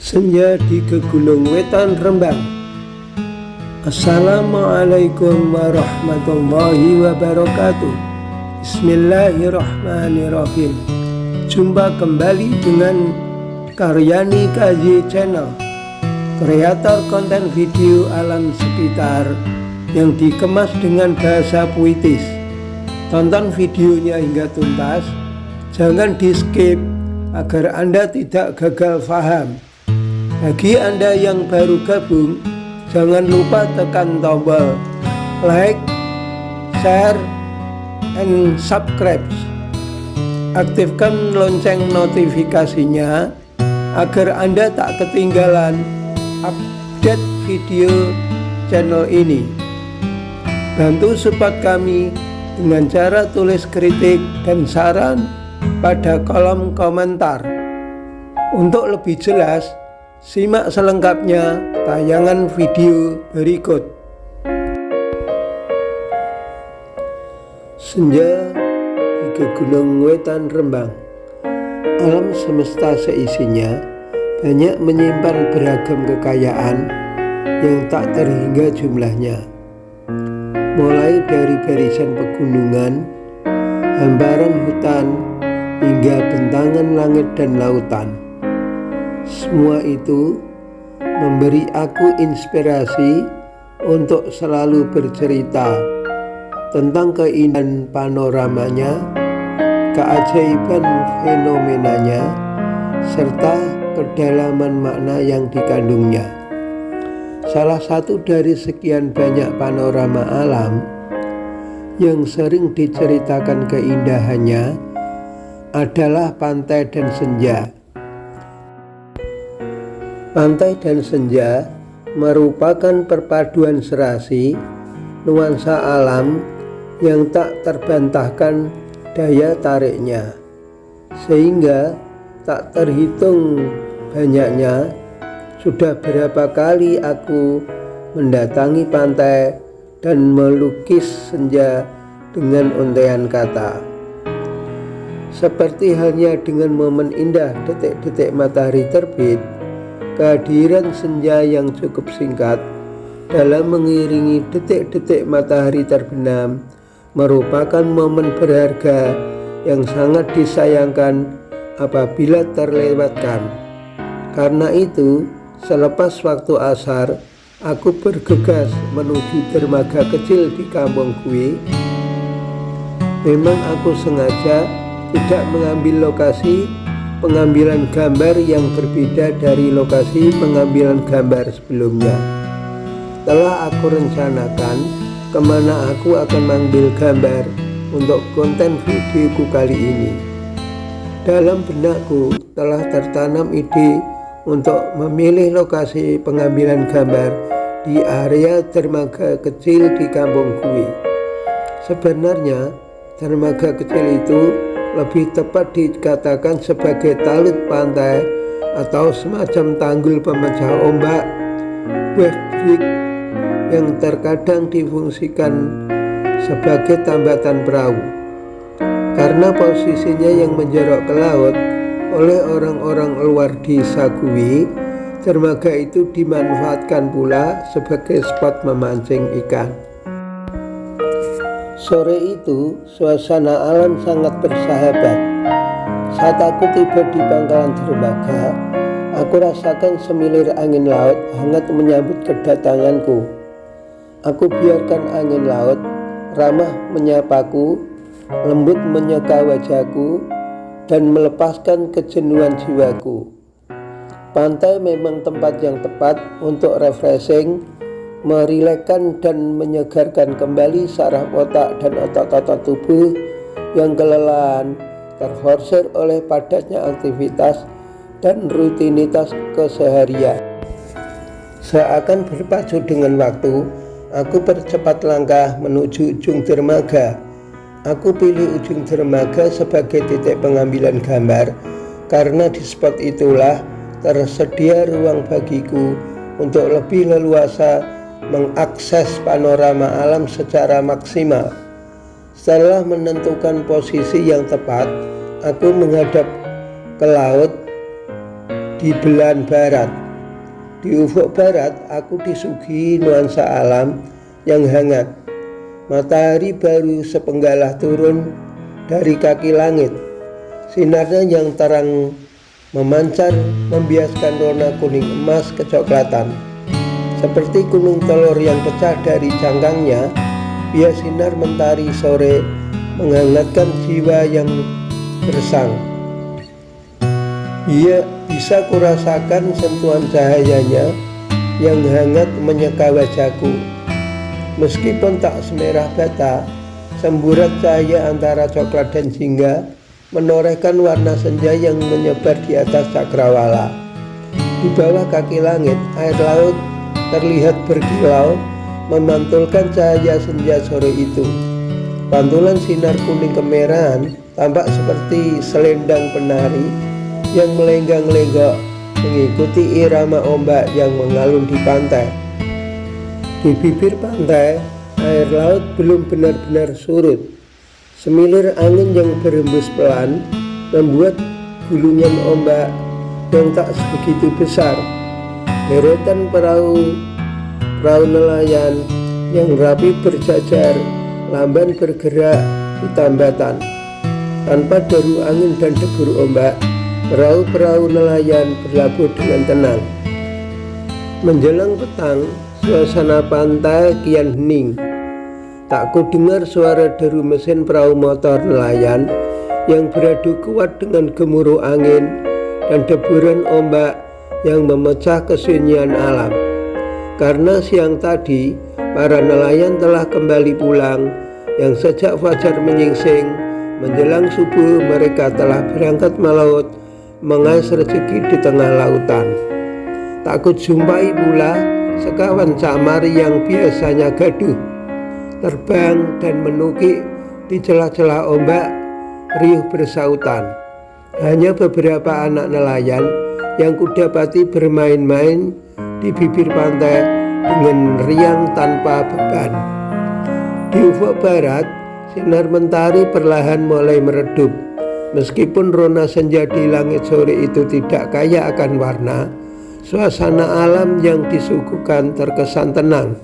Senja di Gunung Wetan Rembang. Assalamualaikum warahmatullahi wabarakatuh. Bismillahirrahmanirrahim. Jumpa kembali dengan Karyani KJ Channel, kreator konten video alam sekitar yang dikemas dengan bahasa puitis. Tonton videonya hingga tuntas, jangan di skip agar Anda tidak gagal paham. Bagi Anda yang baru gabung, jangan lupa tekan tombol like, share, and subscribe. Aktifkan lonceng notifikasinya agar Anda tak ketinggalan update video channel ini. Bantu support kami dengan cara tulis kritik dan saran pada kolom komentar. Untuk lebih jelas, simak selengkapnya tayangan video berikut. Senja di Gunung Wetan Rembang. Alam semesta seisinya banyak menyimpan beragam kekayaan yang tak terhingga jumlahnya. Mulai dari barisan pegunungan, hamparan hutan, hingga bentangan langit dan lautan. Semua itu memberi aku inspirasi untuk selalu bercerita tentang keindahan panoramanya, keajaiban fenomenanya, serta kedalaman makna yang dikandungnya. Salah satu dari sekian banyak panorama alam yang sering diceritakan keindahannya adalah pantai dan senja. Pantai dan senja merupakan perpaduan serasi nuansa alam yang tak terbantahkan daya tariknya, sehingga tak terhitung banyaknya sudah berapa kali aku mendatangi pantai dan melukis senja dengan untaian kata. Seperti halnya dengan momen indah detik-detik matahari terbit, kehadiran senja yang cukup singkat dalam mengiringi detik-detik matahari terbenam merupakan momen berharga yang sangat disayangkan apabila terlewatkan. Karena itu, selepas waktu asar, aku bergegas menuju dermaga kecil di kampung gue. Memang aku sengaja tidak mengambil lokasi pengambilan gambar yang berbeda dari lokasi pengambilan gambar sebelumnya. Telah aku rencanakan kemana aku akan mengambil gambar untuk konten videoku kali ini. Dalam benakku telah tertanam ide untuk memilih lokasi pengambilan gambar di area dermaga kecil di kampung gue. Sebenarnya dermaga kecil itu lebih tepat dikatakan sebagai talut pantai atau semacam tanggul pemecah ombak wave bridge yang terkadang difungsikan sebagai tambatan perahu. Karena posisinya yang menjorok ke laut oleh orang-orang luar desa gue, dermaga itu dimanfaatkan pula sebagai spot memancing ikan. Sore itu, suasana alam sangat bersahabat. Saat aku tiba di pangkalan dermaga, aku rasakan semilir angin laut hangat menyambut kedatanganku. Aku biarkan angin laut ramah menyapaku, lembut menyeka wajahku, dan melepaskan kejenuhan jiwaku. Pantai memang tempat yang tepat untuk refreshing, merilekkan dan menyegarkan kembali saraf otak dan otot-otot tubuh yang kelelahan terforsir oleh padatnya aktivitas dan rutinitas keseharian. Seakan berpacu dengan waktu, aku percepat langkah menuju ujung dermaga. Aku pilih ujung dermaga sebagai titik pengambilan gambar karena di spot itulah tersedia ruang bagiku untuk lebih leluasa mengakses panorama alam secara maksimal. Setelah menentukan posisi yang tepat, aku menghadap ke laut. di belahan barat. Di ufuk barat aku disuguhi nuansa alam yang hangat. Matahari baru sepenggalah turun dari kaki langit. Sinarnya yang terang memancar membiaskan warna kuning emas kecoklatan. Seperti gunung telur yang pecah dari cangkangnya, bias sinar mentari sore menghangatkan jiwa yang gersang. Ia bisa kurasakan sentuhan cahayanya yang hangat menyeka wajahku. Meskipun tak semerah bata, semburat cahaya antara coklat dan jingga menorehkan warna senja yang menyebar di atas cakrawala. Di bawah kaki langit, air laut terlihat berkilau memantulkan cahaya senja sore itu. Pantulan sinar kuning kemerahan tampak seperti selendang penari yang melenggang-lenggok mengikuti irama ombak yang mengalun di pantai. Di bibir pantai, air laut belum benar-benar surut. Semilir angin yang berhembus pelan membuat gulungan ombak yang tak sebegitu besar. Deretan perahu nelayan yang rapi berjajar lamban bergerak di tambatan. Tanpa deru angin dan debur ombak, perahu-perahu nelayan berlabuh dengan tenang. Menjelang petang, suasana pantai kian hening. Tak kudengar suara deru mesin perahu motor nelayan yang beradu kuat dengan gemuruh angin dan deburan ombak yang memecah kesunyian alam. Karena siang tadi, para nelayan telah kembali pulang, yang sejak fajar menyingsing menjelang subuh mereka telah berangkat melaut mengais rezeki di tengah lautan. Tak kujumpai pula sekawan camar yang biasanya gaduh, terbang dan menukik di celah-celah ombak riuh bersautan. Hanya beberapa anak nelayan yang kudapati bermain-main di bibir pantai dengan riang tanpa beban. Di ufuk barat, sinar mentari perlahan mulai meredup. Meskipun rona senja di langit sore itu tidak kaya akan warna, suasana alam yang disuguhkan terkesan tenang.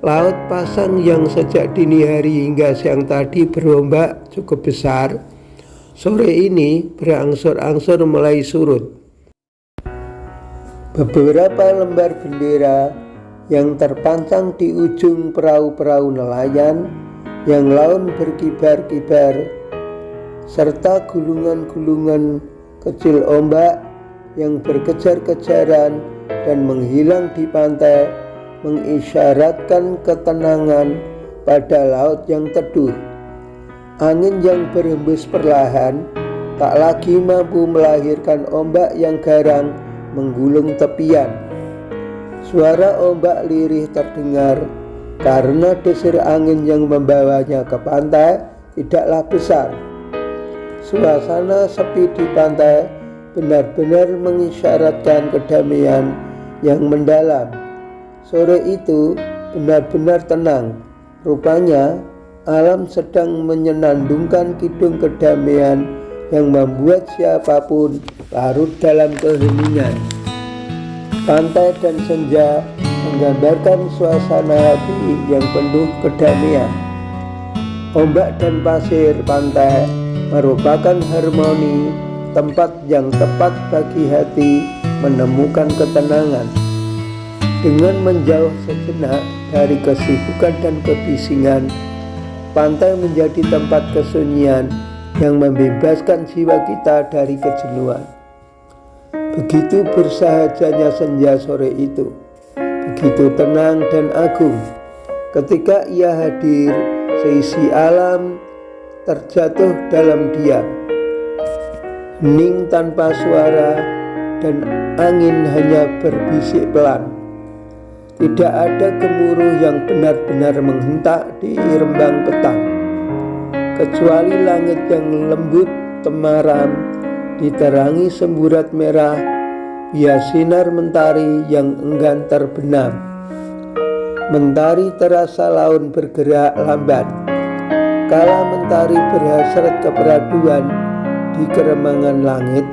Laut pasang yang sejak dini hari hingga siang tadi berombak cukup besar, sore ini berangsur-angsur mulai surut. Beberapa lembar bendera yang terpancang di ujung perahu-perahu nelayan yang laun berkibar-kibar, serta gulungan-gulungan kecil ombak yang berkejar-kejaran dan menghilang di pantai mengisyaratkan ketenangan pada laut yang teduh. Angin yang berhembus perlahan tak lagi mampu melahirkan ombak yang garang menggulung tepian. Suara ombak lirih terdengar karena desir angin yang membawanya ke pantai tidaklah besar. Suasana sepi di pantai benar-benar mengisyaratkan kedamaian yang mendalam. Sore itu benar-benar tenang. Rupanya alam sedang menyenandungkan kidung kedamaian yang membuat siapapun larut dalam keheningan. Pantai dan senja menggambarkan suasana hati yang penuh kedamaian. Ombak dan pasir pantai merupakan harmoni, tempat yang tepat bagi hati menemukan ketenangan. Dengan menjauh sejenak dari kesibukan dan kebisingan, pantai menjadi tempat kesunyian yang membebaskan jiwa kita dari kejenuhan. Begitu bersahajanya senja sore itu, begitu tenang dan agung. Ketika ia hadir, seisi alam terjatuh dalam diam, hening tanpa suara, dan angin hanya berbisik pelan. Tidak ada gemuruh yang benar-benar menghentak di rembang petang, kecuali langit yang lembut temaram diterangi semburat merah bias sinar mentari yang enggan terbenam. Mentari terasa laun bergerak lambat, kala mentari berhasrat keperaduan di keremangan langit.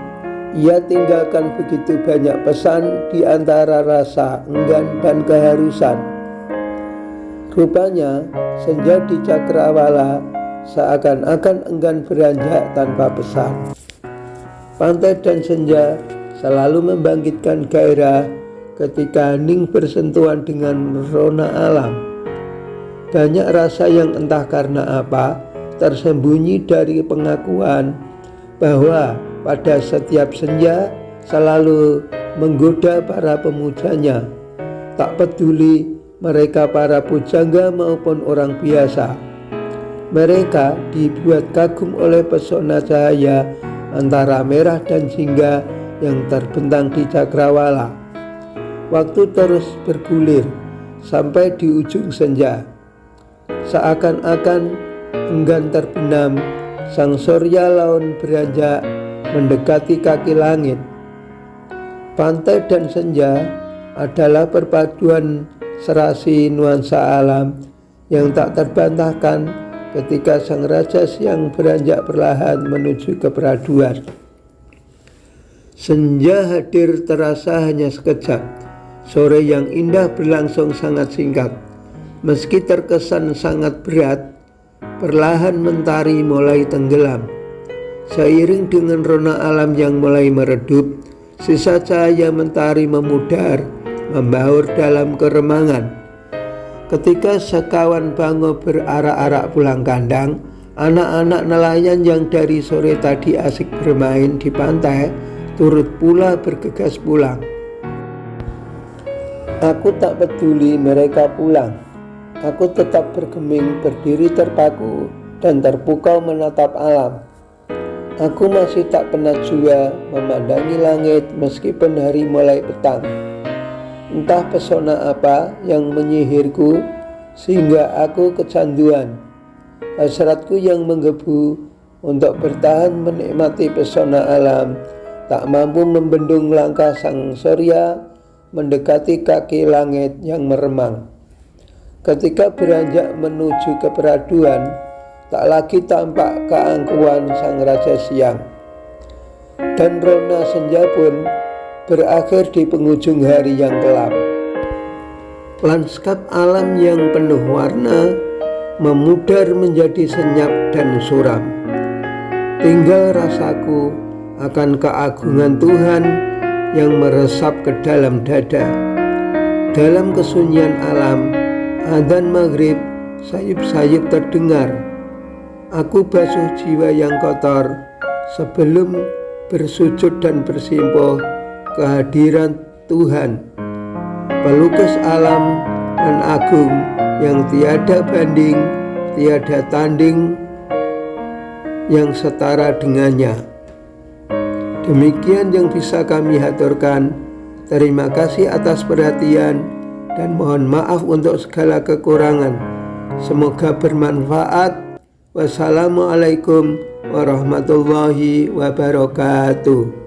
Ia tinggalkan begitu banyak pesan di antara rasa enggan dan keharusan. Rupanya senja di cakrawala seakan-akan enggan beranjak tanpa pesan. Pantai dan senja selalu membangkitkan gairah ketika hening bersentuhan dengan rona alam. Banyak rasa yang entah karena apa tersembunyi dari pengakuan bahwa pada setiap senja selalu menggoda para pemujanya, tak peduli mereka para pujangga maupun orang biasa. Mereka dibuat kagum oleh pesona cahaya antara merah dan jingga yang terbentang di cakrawala. Waktu terus bergulir sampai di ujung senja. Seakan-akan enggan terbenam, sang surya laun beranjak mendekati kaki langit. Pantai dan senja adalah perpaduan serasi nuansa alam yang tak terbantahkan ketika sang raja siang beranjak perlahan menuju keperaduan. Senja hadir terasa hanya sekejap. Sore yang indah berlangsung sangat singkat. Meski terkesan sangat berat, perlahan mentari mulai tenggelam. Seiring dengan rona alam yang mulai meredup, sisa cahaya mentari memudar, membaur dalam keremangan. Ketika sekawan bango berarak-arak pulang kandang, anak-anak nelayan yang dari sore tadi asik bermain di pantai turut pula bergegas pulang. Aku tak peduli mereka pulang. Aku tetap bergeming berdiri terpaku dan terpukau menatap alam. Aku masih tak penat jua memandangi langit meskipun hari mulai petang. Entah pesona apa yang menyihirku sehingga aku kecanduan. Hasratku yang menggebu untuk bertahan menikmati pesona alam tak mampu membendung langkah sang surya mendekati kaki langit yang meremang. Ketika beranjak menuju keperaduan, tak lagi tampak keangkuhan sang raja siang. Dan rona senja pun berakhir di penghujung hari yang gelap. Lanskap alam yang penuh warna memudar menjadi senyap dan suram. Tinggal rasaku akan keagungan Tuhan yang meresap ke dalam dada. Dalam kesunyian alam, adzan maghrib sayup-sayup terdengar. Aku basuh jiwa yang kotor sebelum bersujud dan bersimpuh kehadiran Tuhan, pelukis alam dan agung yang tiada banding, tiada tanding yang setara dengannya. Demikian yang bisa kami haturkan. Terima kasih atas perhatian dan mohon maaf untuk segala kekurangan. Semoga bermanfaat. Wassalamualaikum warahmatullahi wabarakatuh.